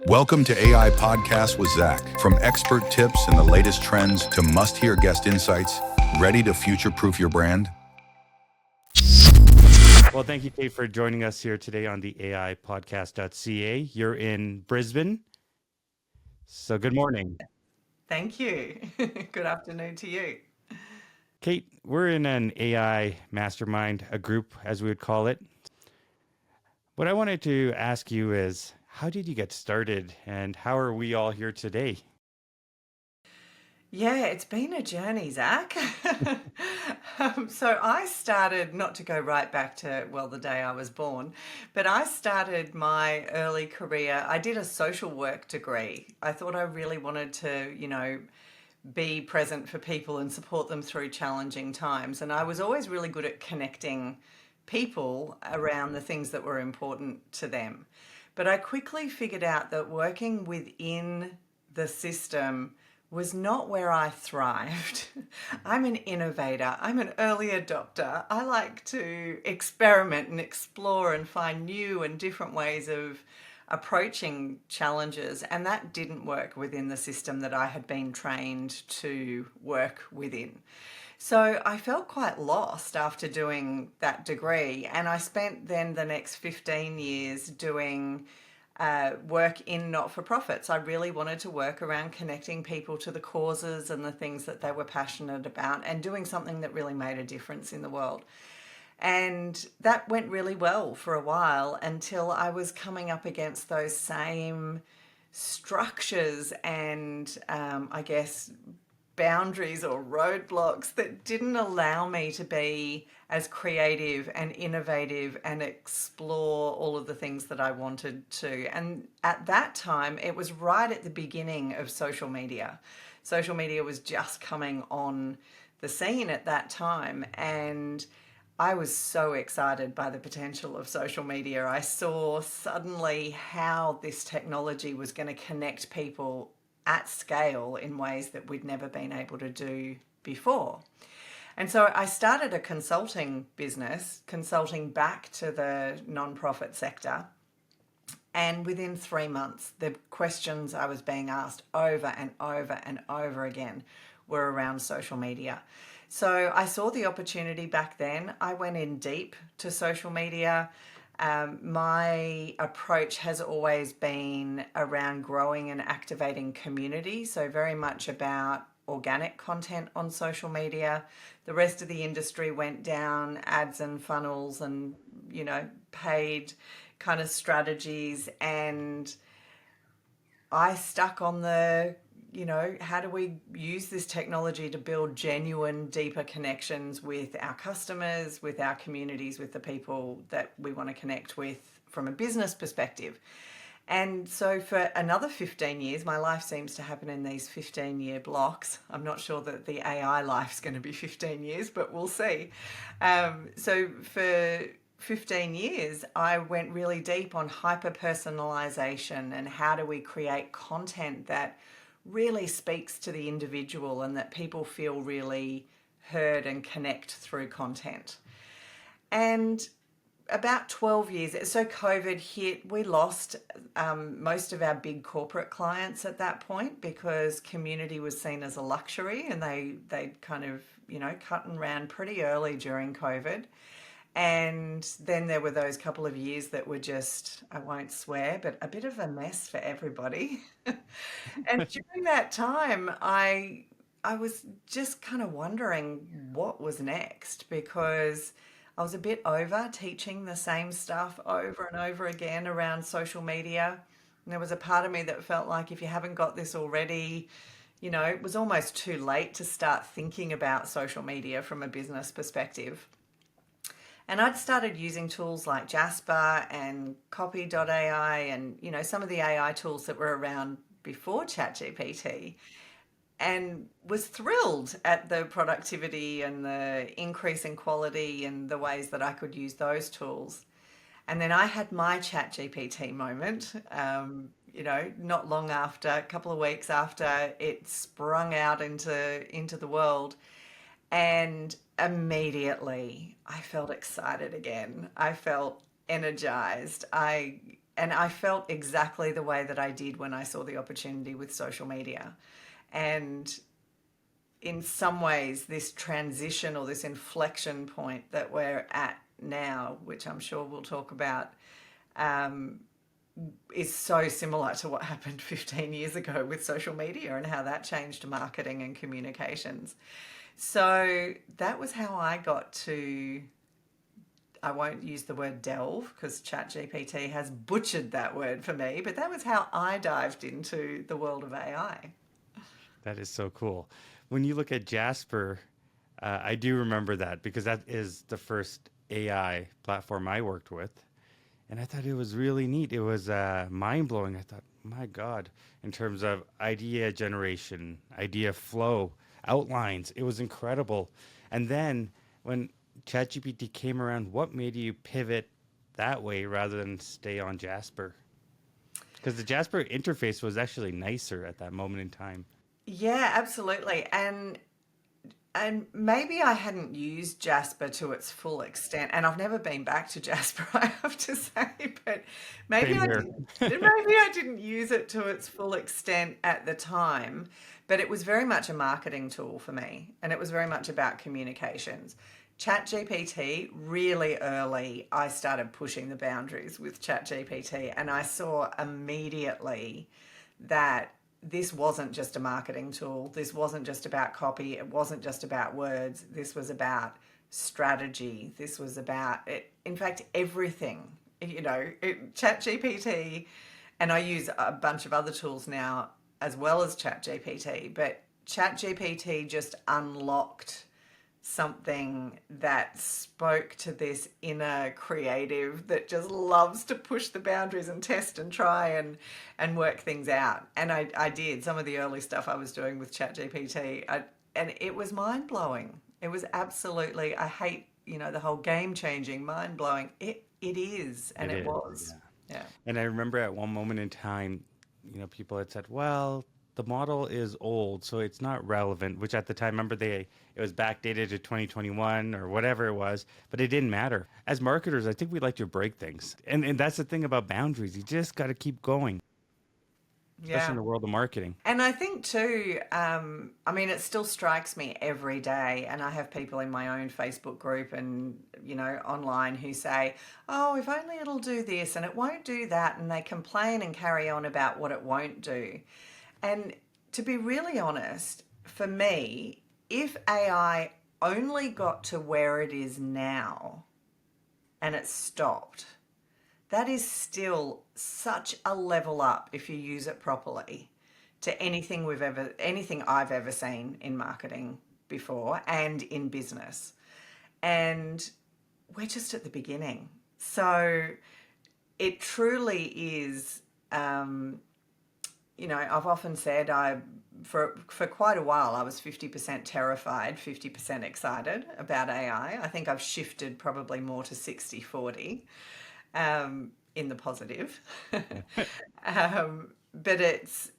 Welcome to AI Podcast with Zach. From expert tips and the latest trends to must-hear guest insights, ready to future-proof your brand? Well, thank you, Kate, for joining us here today on the AIpodcast.ca. You're in Brisbane, so good morning. Thank you. Good afternoon to you. Kate, we're in an AI mastermind, a group, as we would call it. What I wanted to ask you is, how did you get started and how are we all here today? Yeah, it's been a journey, Zach. So I started, not to go right back to, well, the day I was born, but I started my early career. I did a social work degree. I thought I really wanted to, be present for people and support them through challenging times. And I was always really good at connecting people around the things that were important to them. But I quickly figured out that working within the system was not where I thrived. I'm an innovator. I'm an early adopter. I like to experiment and explore and find new and different ways of approaching challenges, and that didn't work within the system that I had been trained to work within. So I felt quite lost after doing that degree, and I spent then the next 15 years doing work in not-for-profits. I really wanted to work around connecting people to the causes and the things that they were passionate about and doing something that really made a difference in the world. And that went really well for a while until I was coming up against those same structures and I guess boundaries or roadblocks that didn't allow me to be as creative and innovative and explore all of the things that I wanted to. And at that time, it was right at the beginning of social media. Social media was just coming on the scene at that time, and I was so excited by the potential of social media. I saw suddenly how this technology was going to connect people at scale in ways that we'd never been able to do before. And so I started a consulting business, consulting back to the nonprofit sector. And within 3 months, the questions I was being asked over and over and over again were around social media. So I saw the opportunity back then. I went in deep to social media. My approach has always been around growing and activating community, so very much about organic content on social media. The rest of the industry went down ads and funnels and, paid kind of strategies, and I stuck on the how do we use this technology to build genuine, deeper connections with our customers, with our communities, with the people that we want to connect with from a business perspective. And so for another 15 years, my life seems to happen in these 15-year blocks. I'm not sure that the AI life's going to be 15 years, but we'll see. So for 15 years, I went really deep on hyper-personalization and how do we create content that really speaks to the individual and that people feel really heard and connect through content. And about 12 years, so COVID hit, we lost most of our big corporate clients at that point because community was seen as a luxury, and they kind of, cut and ran pretty early during COVID. And then there were those couple of years that were just, I won't swear, but a bit of a mess for everybody. And during that time, I was just kind of wondering what was next, because I was a bit over teaching the same stuff over and over again around social media. And there was a part of me that felt like if you haven't got this already, it was almost too late to start thinking about social media from a business perspective. And I'd started using tools like Jasper and copy.ai and, some of the AI tools that were around before ChatGPT, and was thrilled at the productivity and the increase in quality and the ways that I could use those tools. And then I had my ChatGPT moment, not long after, a couple of weeks after it sprung out into the world. And immediately I felt excited again. I felt energized. I and I felt exactly the way that I did when I saw the opportunity with social media. And in some ways, this transition or this inflection point that we're at now, which I'm sure we'll talk about, um, is so similar to what happened 15 years ago with social media and how that changed marketing and communications. So that was how I got to, I won't use the word delve because ChatGPT has butchered that word for me, but that was how I dived into the world of AI. That is so cool. When you look at Jasper, I do remember that because that is the first AI platform I worked with. And I thought it was really neat. It was mind blowing. I thought, my God, in terms of idea generation, idea flow, outlines, it was incredible. And then when ChatGPT came around, what made you pivot that way rather than stay on Jasper? Because the Jasper interface was actually nicer at that moment in time. Yeah, absolutely. And maybe I hadn't used Jasper to its full extent, and I've never been back to Jasper, I have to say, but Same here. maybe I didn't use it to its full extent at the time, but it was very much a marketing tool for me, and it was very much about communications. ChatGPT, really early, I started pushing the boundaries with ChatGPT, and I saw immediately that this wasn't just a marketing tool. This wasn't just about copy. It wasn't just about words. This was about strategy. This was about it. In fact, everything, ChatGPT, and I use a bunch of other tools now as well as ChatGPT, but ChatGPT just unlocked something that spoke to this inner creative that just loves to push the boundaries and test and try and work things out. And I did some of the early stuff I was doing with ChatGPT, and it was mind blowing. It was absolutely, I hate, the whole game changing, mind blowing. It is, and it was. Yeah. And I remember at one moment in time, people had said, well, the model is old, so it's not relevant, which at the time, remember it was backdated to 2021 or whatever it was, but it didn't matter. As marketers, I think we like to break things. And that's the thing about boundaries. You just got to keep going, especially in the world of marketing. And I think too, it still strikes me every day, and I have people in my own Facebook group and, online who say, oh, if only it'll do this and it won't do that, and they complain and carry on about what it won't do. And to be really honest, for me, if AI only got to where it is now and it stopped, that is still such a level up if you use it properly to anything I've ever seen in marketing before and in business. And we're just at the beginning. So it truly is, I've often said for quite a while I was 50% terrified, 50% excited about AI. I think I've shifted probably more to 60-40 in the positive. But it's,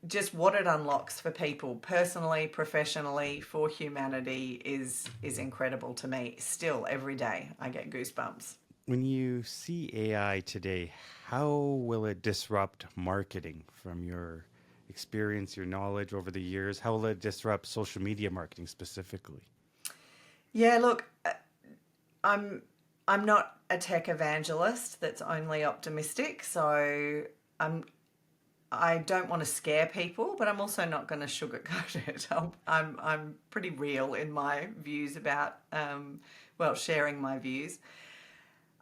just what it unlocks for people personally, professionally, for humanity is incredible to me. Still, every day I get goosebumps. When you see AI today, how will it disrupt marketing from your experience, your knowledge over the years? How will it disrupt social media marketing specifically? Yeah, look, I'm not a tech evangelist that's only optimistic, so I don't want to scare people, but I'm also not going to sugarcoat it. I'm pretty real in my views about sharing my views.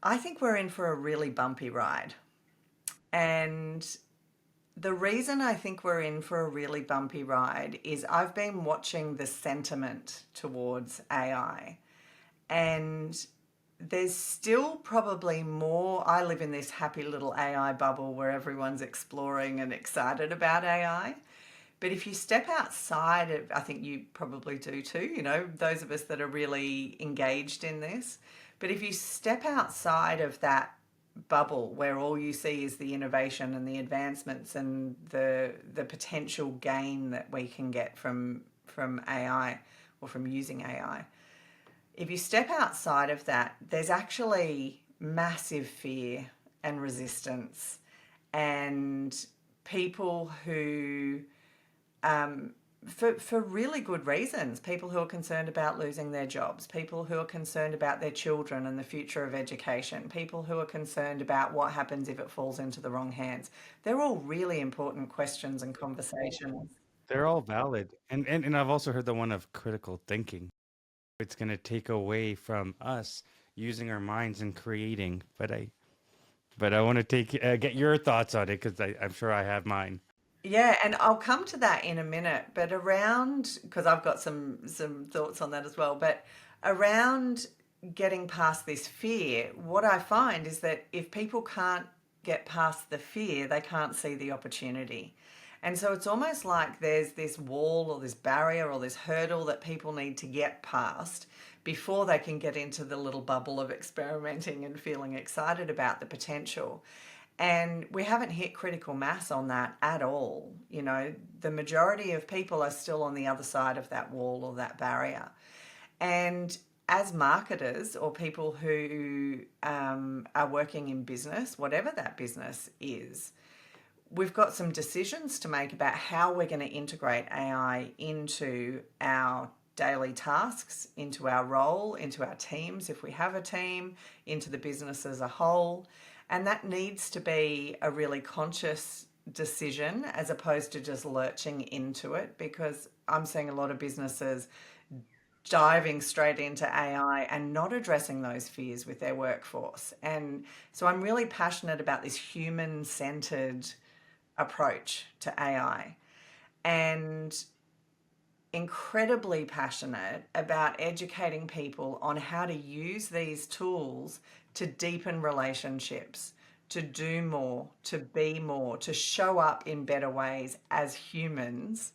I think we're in for a really bumpy ride. And the reason I think we're in for a really bumpy ride is I've been watching the sentiment towards AI. And there's still probably more. I live in this happy little AI bubble where everyone's exploring and excited about AI. But if you step outside of, I think you probably do too, those of us that are really engaged in this. But if you step outside of that bubble where all you see is the innovation and the advancements and the potential gain that we can get from AI or from using AI, if you step outside of that, there's actually massive fear and resistance, and people who, for really good reasons, people who are concerned about losing their jobs, people who are concerned about their children and the future of education, people who are concerned about what happens if it falls into the wrong hands. They're all really important questions and conversations. They're all valid. And I've also heard the one of critical thinking. It's going to take away from us using our minds and creating. But I want to get your thoughts on it because I'm sure I have mine. Yeah, and I'll come to that in a minute, but around, because I've got some thoughts on that as well, but around getting past this fear, what I find is that if people can't get past the fear, they can't see the opportunity. And so it's almost like there's this wall or this barrier or this hurdle that people need to get past before they can get into the little bubble of experimenting and feeling excited about the potential. And we haven't hit critical mass on that at all. You know, the majority of people are still on the other side of that wall or that barrier. And as marketers or people who are working in business, whatever that business is, we've got some decisions to make about how we're going to integrate AI into our daily tasks, into our role, into our teams, if we have a team, into the business as a whole. And that needs to be a really conscious decision as opposed to just lurching into it, because I'm seeing a lot of businesses diving straight into AI and not addressing those fears with their workforce. And so I'm really passionate about this human-centered approach to AI, and incredibly passionate about educating people on how to use these tools to deepen relationships, to do more, to be more, to show up in better ways as humans,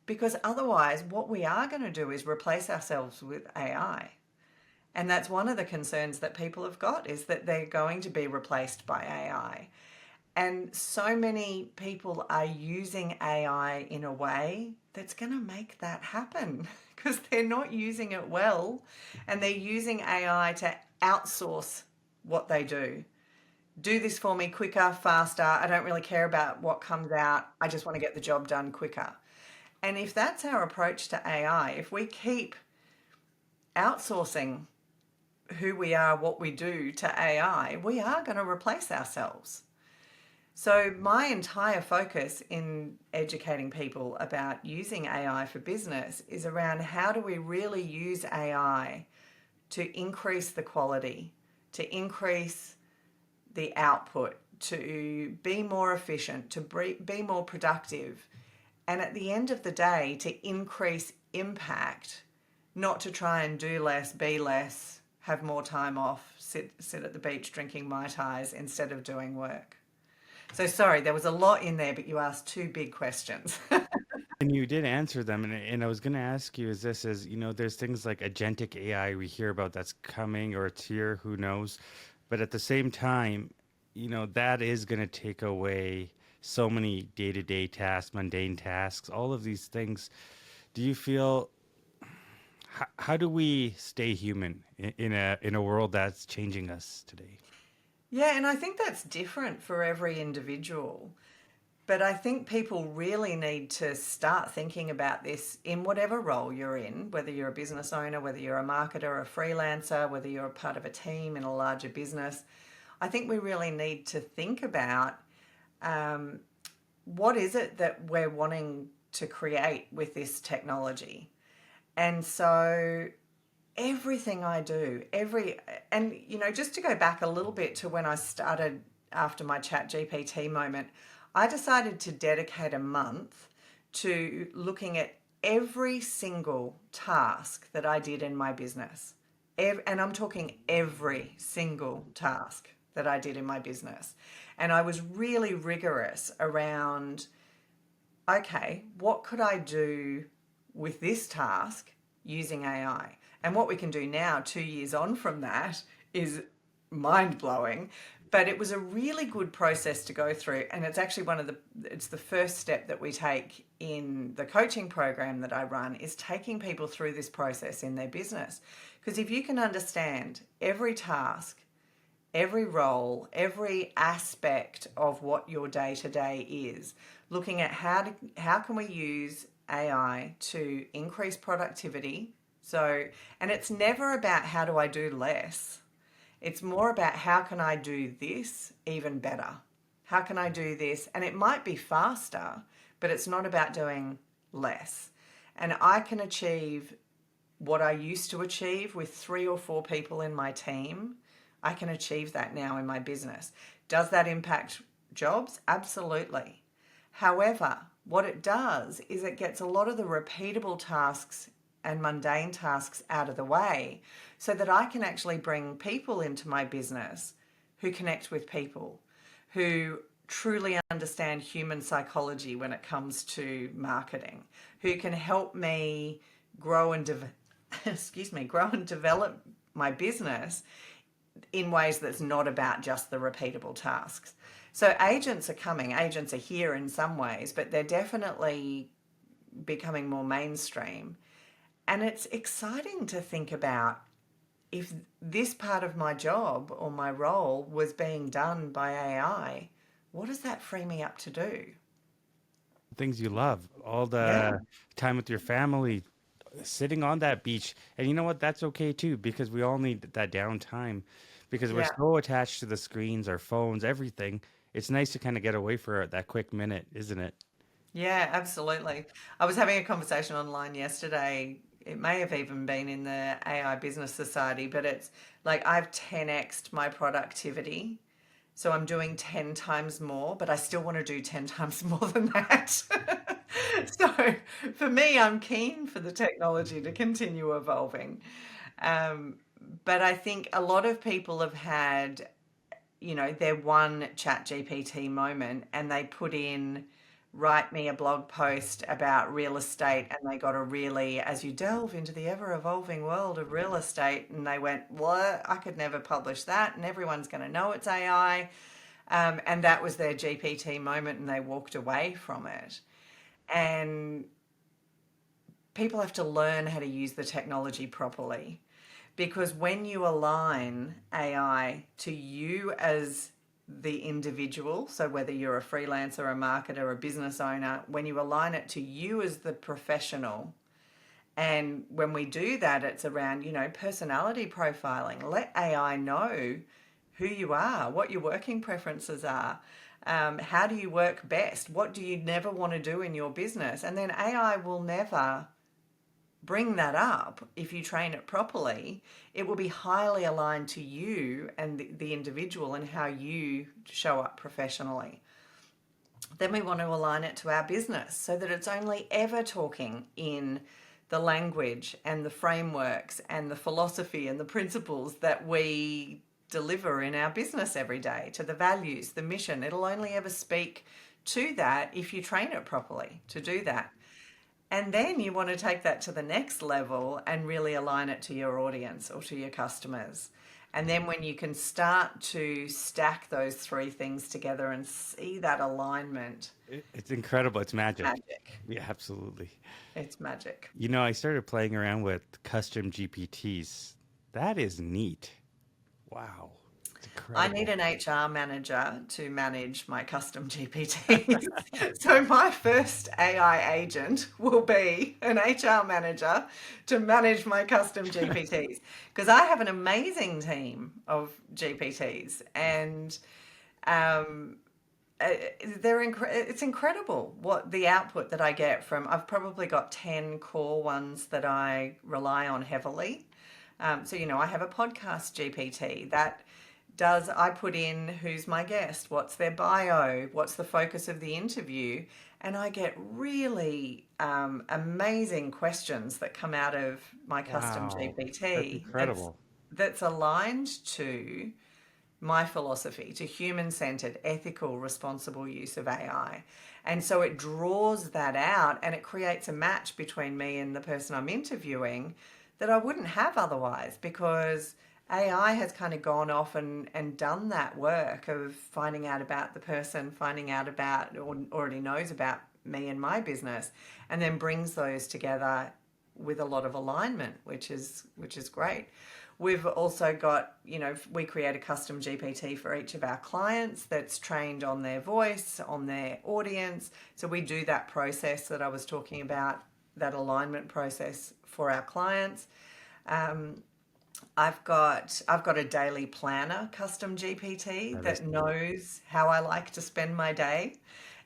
because otherwise what we are going to do is replace ourselves with AI. And that's one of the concerns that people have got, is that they're going to be replaced by AI. And so many people are using AI in a way that's going to make that happen because they're not using it well, and they're using AI to outsource what they do. Do this for me quicker, faster. I don't really care about what comes out. I just want to get the job done quicker. And if that's our approach to AI, if we keep outsourcing who we are, what we do to AI, we are going to replace ourselves. So my entire focus in educating people about using AI for business is around how do we really use AI to increase the quality, to increase the output, to be more efficient, to be more productive, and at the end of the day, to increase impact, not to try and do less, be less, have more time off, sit at the beach drinking Mai Tais instead of doing work. So sorry, there was a lot in there, but you asked two big questions. And you did answer them, and I was going to ask you, there's things like agentic AI we hear about that's coming or it's here, who knows? But at the same time, that is going to take away so many day-to-day tasks, mundane tasks, all of these things. Do you feel, how do we stay human in a world that's changing us today? Yeah, and I think that's different for every individual. But I think people really need to start thinking about this in whatever role you're in, whether you're a business owner, whether you're a marketer, a freelancer, whether you're a part of a team in a larger business. I think we really need to think about what is it that we're wanting to create with this technology. And so everything I do, just to go back a little bit to when I started after my ChatGPT moment, I decided to dedicate a month to looking at every single task that I did in my business. And I'm talking every single task that I did in my business. And I was really rigorous around, okay, what could I do with this task using AI? And what we can do now, 2 years on from that, is mind-blowing. But it was a really good process to go through. And it's actually it's the first step that we take in the coaching program that I run, is taking people through this process in their business. Because if you can understand every task, every role, every aspect of what your day to day is, looking at how can we use AI to increase productivity. So, and it's never about how do I do less. It's more about how can I do this even better? How can I do this? And it might be faster, but it's not about doing less. And I can achieve what I used to achieve with 3 or 4 people in my team. I can achieve that now in my business. Does that impact jobs? Absolutely. However, what it does is it gets a lot of the repeatable tasks and mundane tasks out of the way so that I can actually bring people into my business who connect with people, who truly understand human psychology when it comes to marketing, who can help me grow and grow and develop my business in ways that's not about just the repeatable tasks. So agents are here in some ways, but they're definitely becoming more mainstream. And it's exciting to think about if this part of my job or my role was being done by AI, what does that free me up to do? Things you love, all Yeah, the time with your family, sitting on that beach. And you know what? That's okay too, because we all need that downtime because we're yeah. so attached to the screens, our phones, everything. It's nice to kind of get away for that quick minute, isn't it? Yeah, absolutely. I was having a conversation online yesterday. It may have even been in the AI Business Society, but it's like I've 10x'd my productivity. So I'm doing 10 times more, but I still want to do 10 times more than that. So for me, I'm keen for the technology to continue evolving. Um, but I think a lot of people have had, their one chat GPT moment and they put in, write me a blog post about real estate. And they got a really, as you delve into the ever evolving world of real estate, and they went, what? I could never publish that. And everyone's going to know it's AI. And that was their GPT moment and they walked away from it. And people have to learn how to use the technology properly because when you align AI to you as the individual, so whether you're a freelancer, a marketer, a business owner, when you align it to you as the professional, and when we do that, it's around, personality profiling. Let AI know who you are, what your working preferences are. How do you work best? What do you never want to do in your business? And then AI will never bring that up if you train it properly. It will be highly aligned to you and the individual and how you show up professionally. Then we want to align it to our business so that it's only ever talking in the language and the frameworks and the philosophy and the principles that we deliver in our business every day, to the values, the mission. It'll only ever speak to that if you train it properly to do that. And then you want to take that to the next level and really align it to your audience or to your customers. And then when you can start to stack those 3 things together and see that alignment, It's incredible. It's it's magic. magic. Yeah, absolutely. It's magic. I started playing around with custom GPTs. That is neat. Wow. It's I need incredible. an HR manager to manage my custom GPTs. So my first AI agent will be an HR manager to manage my custom GPTs because I have an amazing team of GPTs and um, it's incredible what the output that I get from. I've probably got 10 core ones that I rely on heavily. So, I have a podcast GPT that I put in who's my guest, what's their bio, what's the focus of the interview, and I get really amazing questions that come out of my custom Wow. That's GPT incredible. that's aligned to my philosophy, to human-centered, ethical, responsible use of AI. And so it draws that out and it creates a match between me and the person I'm interviewing that I wouldn't have otherwise because AI has kind of gone off and done that work of finding out about the person, finding out about or already knows about me and my business, and then brings those together with a lot of alignment, which is great. We've also got, we create a custom GPT for each of our clients that's trained on their voice, on their audience. So we do that process that I was talking about, that alignment process for our clients. I've got a daily planner custom GPT That is that cool. knows how I like to spend my day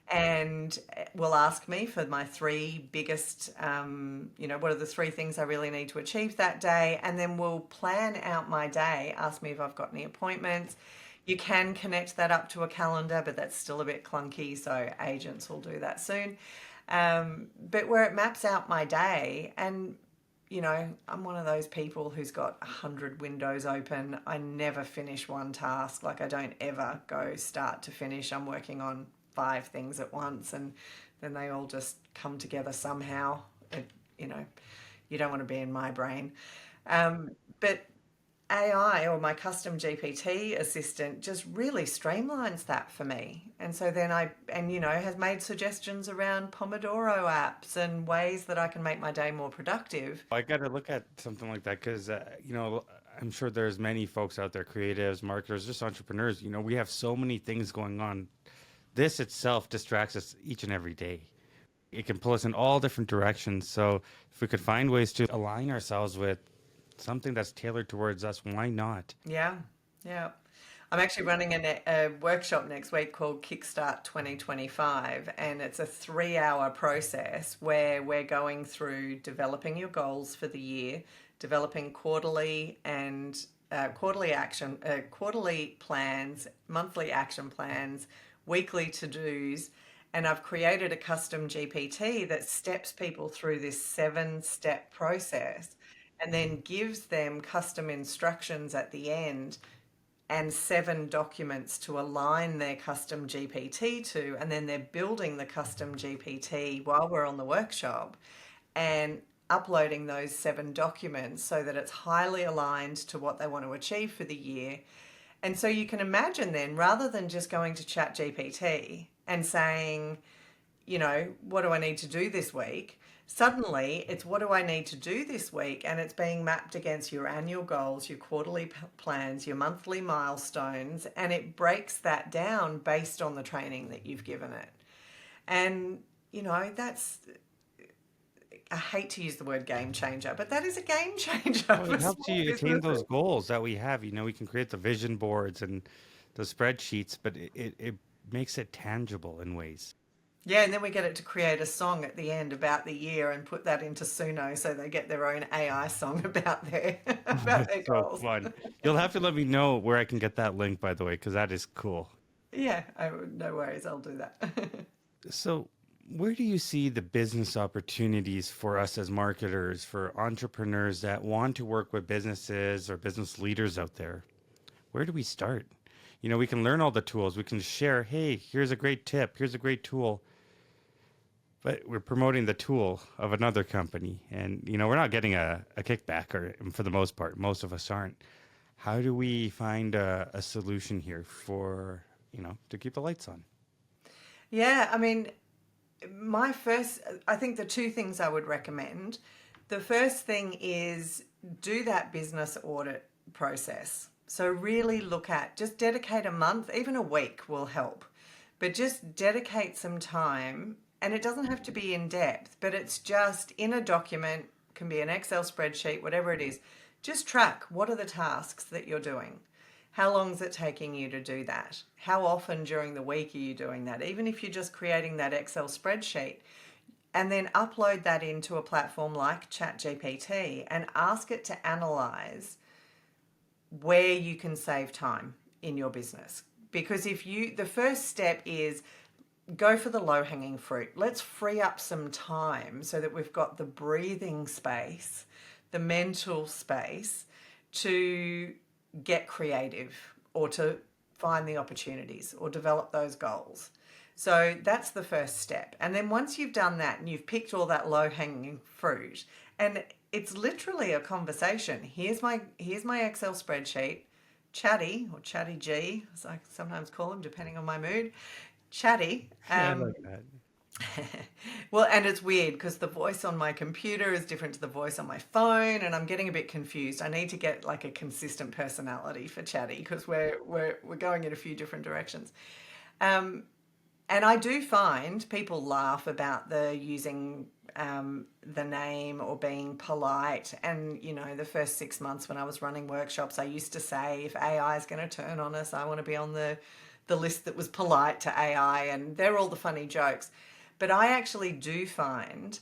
and will ask me for my three biggest, what are the three things I really need to achieve that day, and then we'll plan out my day, ask me if I've got any appointments. You can connect that up to a calendar, but that's still a bit clunky, so agents will do that soon. But where it maps out my day, and I'm one of those people who's got 100 windows open. I never finish one task. Like, I don't ever go start to finish. I'm working on 5 things at once, and then they all just come together somehow. It, you know, you don't want to be in my brain. But AI, or my custom GPT assistant, just really streamlines that for me. And so then has made suggestions around Pomodoro apps and ways that I can make my day more productive. I got to look at something like that because, I'm sure there's many folks out there, creatives, marketers, just entrepreneurs. We have so many things going on. This itself distracts us each and every day. It can pull us in all different directions. So if we could find ways to align ourselves with something that's tailored towards us, why not? Yeah, yeah. I'm actually running a workshop next week called Kickstart 2025, and it's a 3-hour process where we're going through developing your goals for the year, developing quarterly and quarterly plans, monthly action plans, weekly to-dos, and I've created a custom GPT that steps people through this 7-step process and then gives them custom instructions at the end and 7 documents to align their custom GPT to, and then they're building the custom GPT while we're on the workshop and uploading those 7 documents so that it's highly aligned to what they want to achieve for the year. And so you can imagine then, rather than just going to ChatGPT and saying, what do I need to do this week? Suddenly, it's what do I need to do this week? And it's being mapped against your annual goals, your quarterly plans, your monthly milestones, and it breaks that down based on the training that you've given it. And, that's, I hate to use the word game changer, but that is a game changer Well, for it helps small you attain those businesses. goals that we have. We can create the vision boards and the spreadsheets, but it makes it tangible in ways. Yeah, and then we get it to create a song at the end about the year and put that into Suno so they get their own AI song about their about That's their so goals. fun. You'll have to let me know where I can get that link, by the way, because that is cool. Yeah, no worries, I'll do that. So, where do you see the business opportunities for us as marketers, for entrepreneurs that want to work with businesses or business leaders out there? Where do we start? We can learn all the tools. We can share, hey, here's a great tip, here's a great tool. But we're promoting the tool of another company. And, we're not getting a kickback, or for the most part, most of us aren't. How do we find a solution here for, to keep the lights on? Yeah, I mean, I think the 2 things I would recommend. The first thing is do that business audit process. So really just dedicate a month, even a week will help. But just dedicate some time, and it doesn't have to be in depth, but it's just in a document, can be an Excel spreadsheet, whatever it is. Just track what are the tasks that you're doing. How long is it taking you to do that? How often during the week are you doing that? Even if you're just creating that Excel spreadsheet, and then upload that into a platform like ChatGPT and ask it to analyze where you can save time in your business. Because the first step is go for the low-hanging fruit. Let's free up some time so that we've got the breathing space, the mental space to get creative or to find the opportunities or develop those goals. So that's the first step. And then once you've done that and you've picked all that low-hanging fruit, and it's literally a conversation. Here's my Excel spreadsheet, Chatty or Chatty G, as I sometimes call him, depending on my mood. Chatty. Yeah, I like that. Well, and it's weird because the voice on my computer is different to the voice on my phone, and I'm getting a bit confused. I need to get like a consistent personality for Chatty because we're going in a few different directions. Um, and I do find people laugh about the using the name or being polite. And, the first 6 months when I was running workshops, I used to say, if AI is going to turn on us, I want to be on the list that was polite to AI. And they're all the funny jokes. But I actually do find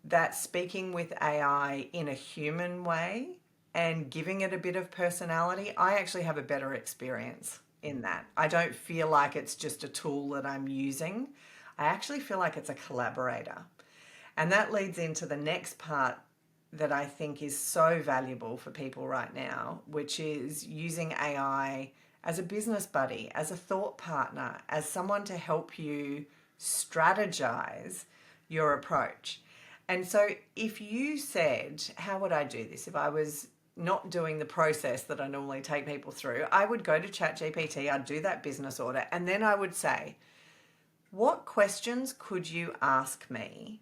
that speaking with AI in a human way and giving it a bit of personality, I actually have a better experience in that. I don't feel like it's just a tool that I'm using. I actually feel like it's a collaborator. And that leads into the next part that I think is so valuable for people right now, which is using AI as a business buddy, as a thought partner, as someone to help you strategize your approach. And so if you said, how would I do this? If I was not doing the process that I normally take people through, I would go to ChatGPT, I'd do that business order, and then I would say, what questions could you ask me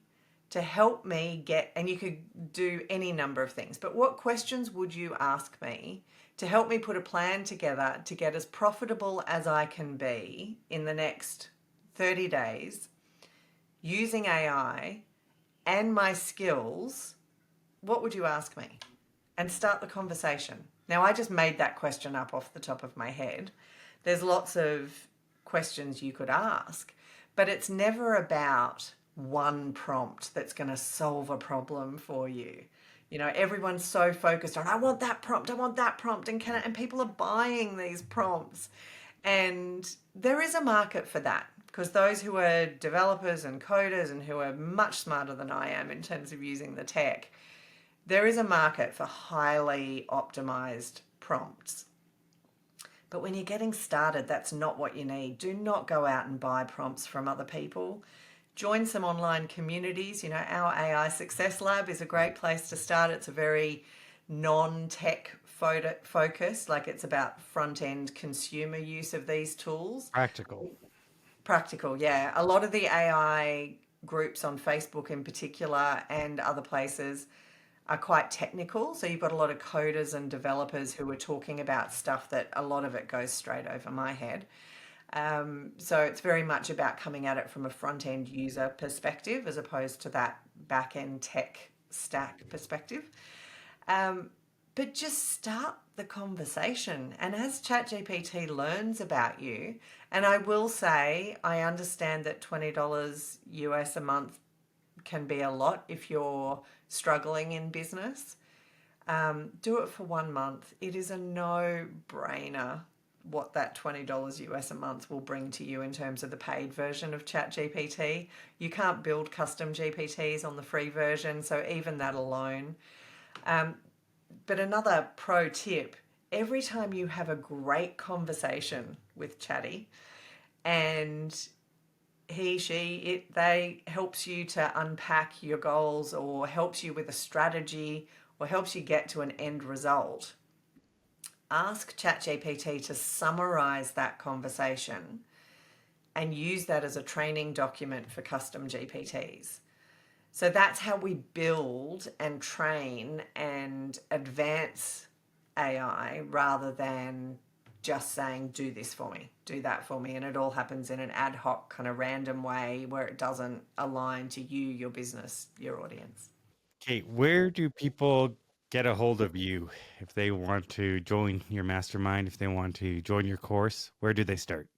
to help me get, and you could do any number of things, but what questions would you ask me to help me put a plan together to get as profitable as I can be in the next 30 days using AI and my skills? What would you ask me? And start the conversation. Now, I just made that question up off the top of my head. There's lots of questions you could ask, but it's never about one prompt that's going to solve a problem for you. Everyone's so focused on, I want that prompt, and people are buying these prompts. And there is a market for that because those who are developers and coders and who are much smarter than I am in terms of using the tech, there is a market for highly optimized prompts. But when you're getting started, that's not what you need. Do not go out and buy prompts from other people. Join some online communities. Our AI Success Lab is a great place to start. It's a very non-tech focused, like it's about front-end consumer use of these tools. Practical, yeah. A lot of the AI groups on Facebook in particular and other places are quite technical. So you've got a lot of coders and developers who are talking about stuff that a lot of it goes straight over my head. So it's very much about coming at it from a front-end user perspective as opposed to that back-end tech stack perspective. But just start the conversation. And as ChatGPT learns about you, and I will say, I understand that $20 US a month can be a lot if you're struggling in business. Do it for 1 month. It is a no-brainer what that $20 US a month will bring to you in terms of the paid version of ChatGPT. You can't build custom GPTs on the free version, so even that alone. But another pro tip, every time you have a great conversation with Chatty and they helps you to unpack your goals or helps you with a strategy or helps you get to an end result, ask ChatGPT to summarize that conversation and use that as a training document for custom GPTs. So that's how we build and train and advance AI rather than just saying, do this for me, do that for me. And it all happens in an ad hoc kind of random way where it doesn't align to you, your business, your audience. Kate, where do people get a hold of you if they want to join your mastermind, if they want to join your course? Where do they start?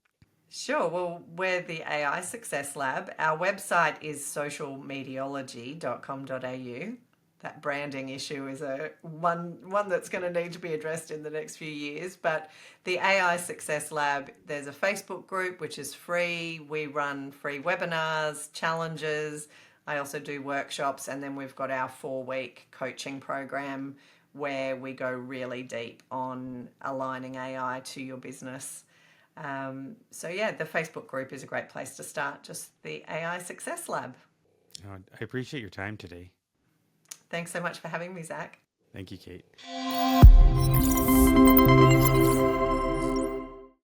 Sure. Well, we're the AI Success Lab. Our website is socialmediology.com.au. That branding issue is one that's going to need to be addressed in the next few years. But the AI Success Lab, there's a Facebook group which is free. We run free webinars, challenges. I also do workshops, and then we've got our 4-week coaching program where we go really deep on aligning AI to your business. So yeah, the Facebook group is a great place to start, just the AI Success Lab. I appreciate your time today. Thanks so much for having me, Zach. Thank you, Kate.